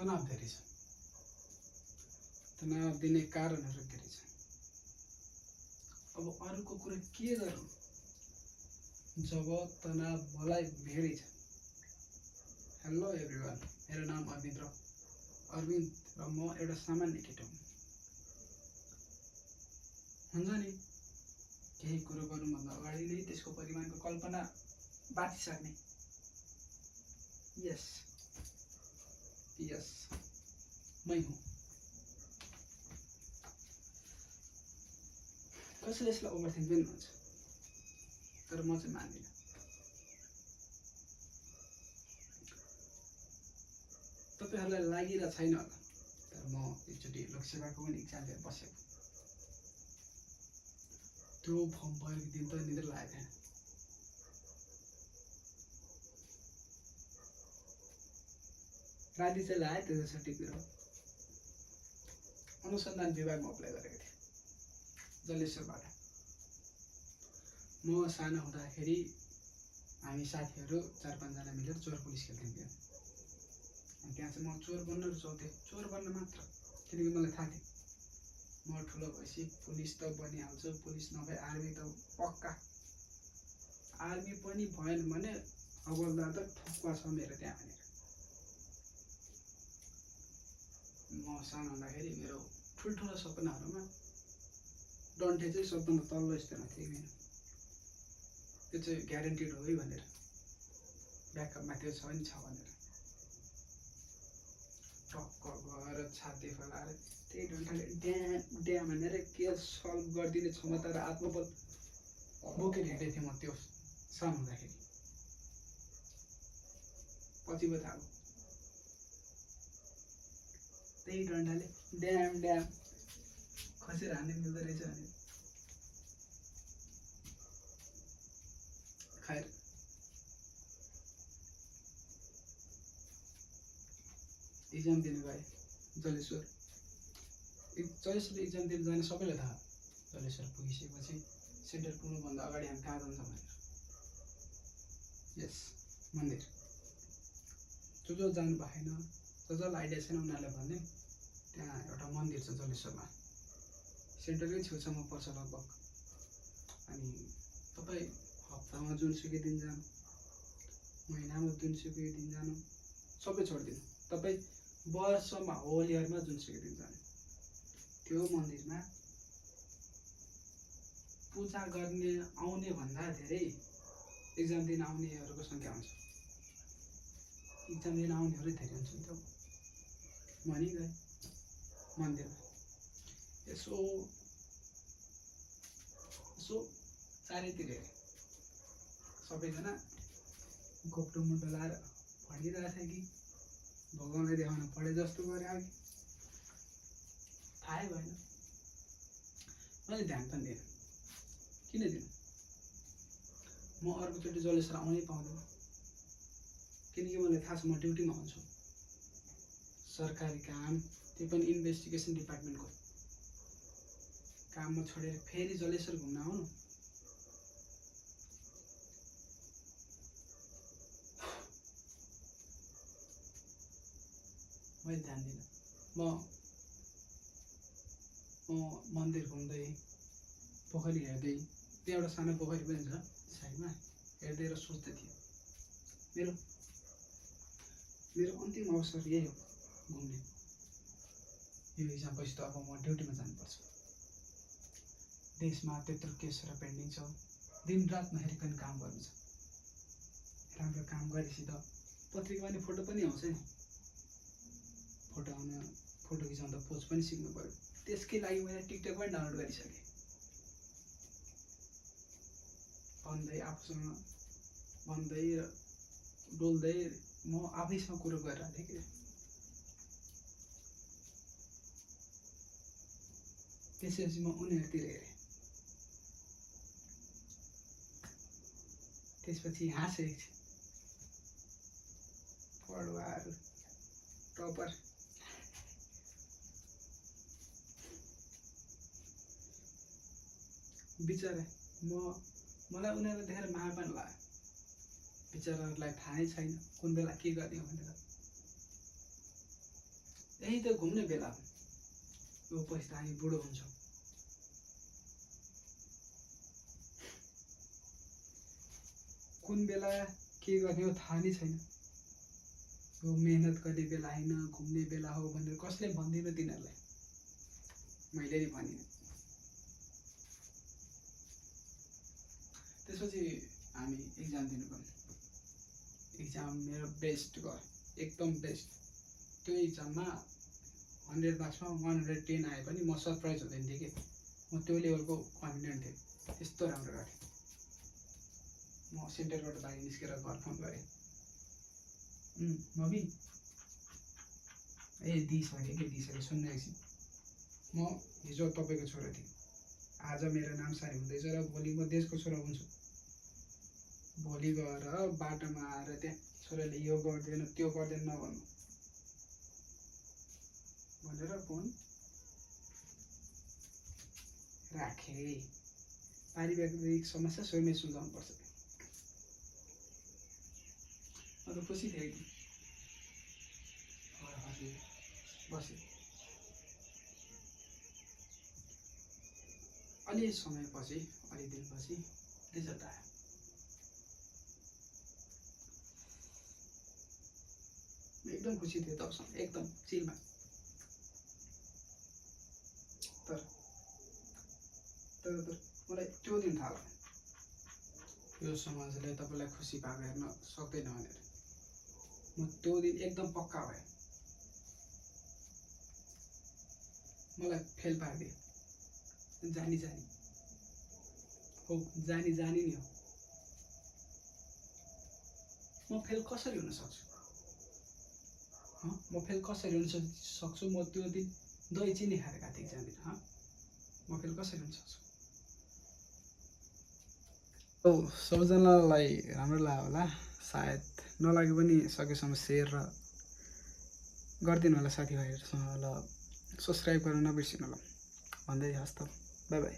तनाव धेरै छ। तनाव दिने कारणहरू धेरै छन्। अब अरूको कुरा के गरौँ जब तनाव मलाई भेडै छ। हेलो एभ्रिवान, मेरो नाम अरविन्द र म एउटा सामान्य केटो हुँ। हुन्छ नि, केही कुरो गर्नुभन्दा अगाडि नै त्यसको परिमाणको कल्पना बाँचिसक्ने। यस मै हुँ। कसैले यसलाई ओभरथिङ्क पनि भन्छ, तर म चाहिँ मान्दिनँ। तपाईँहरूलाई लागिरहेको छैन होला, तर म एकचोटि लोकसेवाको पनि इक्जाम दिएर बसेको। त्यो फर्म भएको दिन त निद्रा लागेको थिएन। राति चाहिँ लाग्यो त्यसैतिर अनुसन्धान विभागमा अप्लाई गरेको थिएँ जलेश्वरबाट। म सानो हुँदाखेरि हामी साथीहरू 4-5 जना मिलेर चोर पुलिस खेल्थ्यौँ क्या। अनि त्यहाँ चाहिँ म चोर बन्न रुचाउँथेँ, चोर बन्न मात्र, किनकि मलाई थाहा थियो म ठुलो भएपछि पुलिस त बनिहाल्छु, पुलिस नभए आर्मी त पक्का। आर्मी पनि भएन भने हवलदार त ठुक्का छ मेरो त्यहाँ भनेर। म सानो हुँदाखेरि मेरो ठुल्ठुलो सपनाहरूमा डन्ठे चाहिँ सबभन्दा तल्लो स्तरमा थियो मेरो। त्यो चाहिँ ग्यारेन्टेड हो है भनेर, ब्याकअपमा त्यो छ नि छ भनेर टक्क गएर छाती फैलाएर त्यही डन्ठाले ड्याम भनेर के सल्भ गरिदिने क्षमता र आत्मबल बोकेर हिँडेको थिएँ म त्यो सानो हुँदाखेरि। पछि पो थाहा भयो त्यही डन्ठाले ड्याम खसेर हान्ने मिल्दो रहेछ भने। खैर, इक्जाम दिनु गएँ जलेश्वर इक्जाम दिनु जाने सबैलाई थाहा। जलेश्वर पुगिसकेपछि सेन्टर पुग्नुभन्दा अगाडि हामी कहाँ जान्छौँ भनेर। यस, मन्दिर। जो जानु भएन, जसलाई आइडिया छैन उनीहरूलाई भने त्यहाँ एउटा मन्दिर छ जलेश्वरमा, सेन्टरकै छेउछाउमा पर्छ लगभग। अनि तपाईँ हप्तामा जुनसुकै दिन जानु, महिनामा जुनसुकै दिन जानु, सबै छोडिदिनु। तपाईँ वर्षमा होल इयरमा जुनसुकै दिन जानु, त्यो मन्दिरमा पूजा गर्ने आउने भन्दा धेरै इक्जाम दिन आउनेहरूको सङ्ख्या हुन्छ। इक्जाम दिन आउनेहरू धेरै हुन्छ नि त। म नि गएँ मन्दिरमा, यसो चारैतिर हेरेँ, सबैजना घोप्टो मुन्टो लाएर पढिरहेको थियो कि भगवान्लाई देखाउन पढे जस्तो गरे कि थाहै भएन। मैले ध्यान पनि दिएन। किन दिनु? म अर्कोचोटि जलेश्वर आउनै पाउँदैन, किनकि मलाई थाहा छ म ड्युटीमा हुन्छु। सरकारी काम, त्यो पनि इन्भेस्टिगेसन डिपार्टमेन्टको काममा छोडेर फेरि जलेश्वर घुम्न आउनु। मैले ध्यान दिनँ। म मन्दिर घुम्दै, पोखरी हेर्दै, त्यहाँ एउटा सानो पोखरी पनि छ साइडमा, हेर्दै र सोच्दै थिएँ मेरो अन्तिम अवसर यही हो घुम्ने। यो इक्जाम पछि त अब म ड्युटीमा जानुपर्छ। देशमा त्यत्रो केसहरू पेन्डिङ छ, दिनरात नहेरिकन काम गर्नु छ। राम्रो काम गरेपछि त पत्रिकामा नि फोटो पनि आउँछ नि। फोटो खिचाउँदा पोज पनि सिक्नु पऱ्यो। त्यसकै लागि मैले टिकटक पनि डाउनलोड गरिसकेँ। आफूसँग भन्दै र डोल्दै म आफैसँग कुरो गरिरहेको थिएँ कि त्यसपछि म उनीहरूतिर हेरेँ। त्यसपछि हाँसेँ। पढुवाहरू टपर बिचरा मलाई उनीहरूलाई देखेर माया पनि लाग्यो। बिचराहरूलाई थाहा नै छैन कुन बेला के गर्ने भनेर। यही त घुम्ने बेला हो। यो पछि त हामी बुढो हुन्छौँ। कुन बेला के गर्ने हो थाहा नै छैन। यो मेहनत गर्ने बेला होइन, घुम्ने बेला हो भनेर कसले भन्दिनँ तिनीहरूलाई, मैले नि भनिनँ। त्यसपछि हामी इक्जाम दिनु गयौँ। इक्जाम मेरो बेस्ट गयो, एकदम बेस्ट। त्यो इक्जाममा 100 मार्क्समा 110 आए पनि म सरप्राइज हुँदैन थिएँ कि। म त्यो लेभलको कन्फिडेन्ट थिएँ, यस्तो राम्रो गरेँ। म सेन्टरबाट बाहिर निस्केर घर फोन गरेँ, मम्मी दिइसकेँ सुन्नु एकछिन। म हिजो तपाईँको छोरा थिएँ, आज मेरो नाम सारी हुँदैछ र भोलि म देशको छोरा हुन्छु। भोलि गएर बाटोमा आएर त्यहाँ छोराले यो गर्दैन त्यो गर्दैन नभन्नु भनेर फोन राखेँ। पारिवारिक समस्या स्वयमै सुल्झाउनुपर्छ। म त खुसी थिएँ कि बसेँ। अलि समयपछि, अलि दिनपछि रिजल्ट आयो। म एकदम खुसी थिएँ तबसम्म, एकदम चिलमा। तर मलाई त्यो दिन थाहा भयो यो समाजले तपाईँलाई खुसी भएको हेर्न सक्दैन भनेर। म त्यो दिन एकदम पक्का भएँ। मलाई फेल पारिदियो, जानी हो, जानी नि हो। म फेल कसरी हुन सक्छु? म फेल कसरी हुन सक्छु? म त्यो दिन दही चिनी खाएर गएको थिएँ इक्जाम दिन। म फेल कसरी हुन सक्छु? सबैजनालाई राम्रो लाग्यो होला, सायद नलागे पनि सकेसम्म सेयर र गरिदिनु होला साथीभाइहरूसँग। ल सब्सक्राइब गर्न नबिर्सिनु होला भन्दै हस् त, बाई बाई।